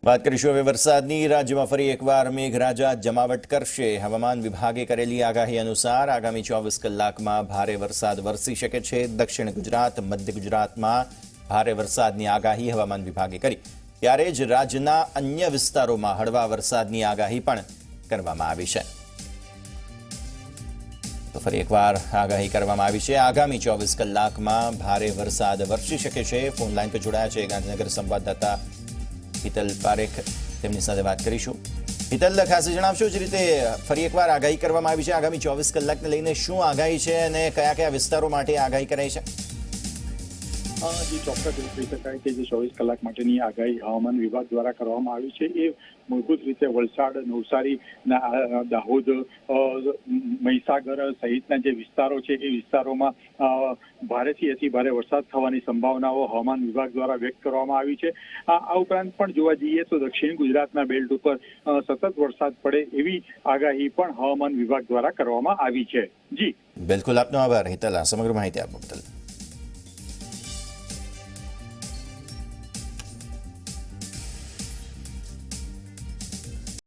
વાત કરીશું હવે વરસાદની। રાજ્યમાં ફરી એકવાર મેઘરાજા જમાવટ કરશે। હવામાન વિભાગે કરેલી આગાહી અનુસાર આગામી 24 કલાકમાં ભારે વરસાદ વરસી શકે છે। દક્ષિણ ગુજરાત, મધ્ય ગુજરાતમાં ભારે વરસાદની આગાહી હવામાન વિભાગે કરી, ત્યારે જ રાજ્યના અન્ય વિસ્તારોમાં હળવા વરસાદની આગાહી પણ કરવામાં આવી છે। તો ફરી એકવાર આગાહી કરવામાં આવી છે। આગામી 24 કલાકમાં ભારે વરસાદ વરસી શકે છે। ફોન લાઈન પર જોડાયા છે ગાંધીનગર સંવાદદાતા હિતલ પારેખ, તેમની સાથે વાત કરીશું। હિતલ, ખાસ જણાવશો જે રીતે ફરી એકવાર આગાહી કરવામાં આવી છે, આગામી 24 કલાકને લઈને શું આગાહી છે અને કયા કયા વિસ્તારો માટે આગાહી કરાઈ છે? જે ચોક્કસ એવું કહી શકાય કે જે 24 કલાક માટેની આગાહી હવામાન વિભાગ દ્વારા કરવામાં આવી છે એ મૂળભૂત રીતે વલસાડ, નવસારી, દાહોદ, મહીસાગર સહિતના જે વિસ્તારો છે એ વિસ્તારોમાં ભારેથી અતિ ભારે વરસાદ થવાની સંભાવનાઓ હવામાન વિભાગ દ્વારા વ્યક્ત કરવામાં આવી છે। આ ઉપરાંત પણ જોવા જઈએ તો દક્ષિણ ગુજરાતના બેલ્ટ ઉપર સતત વરસાદ પડે એવી આગાહી પણ હવામાન વિભાગ દ્વારા કરવામાં આવી છે। જી બિલકુલ, આપનો આભાર હિતલ, આ સમગ્ર માહિતી આપવા બદલ।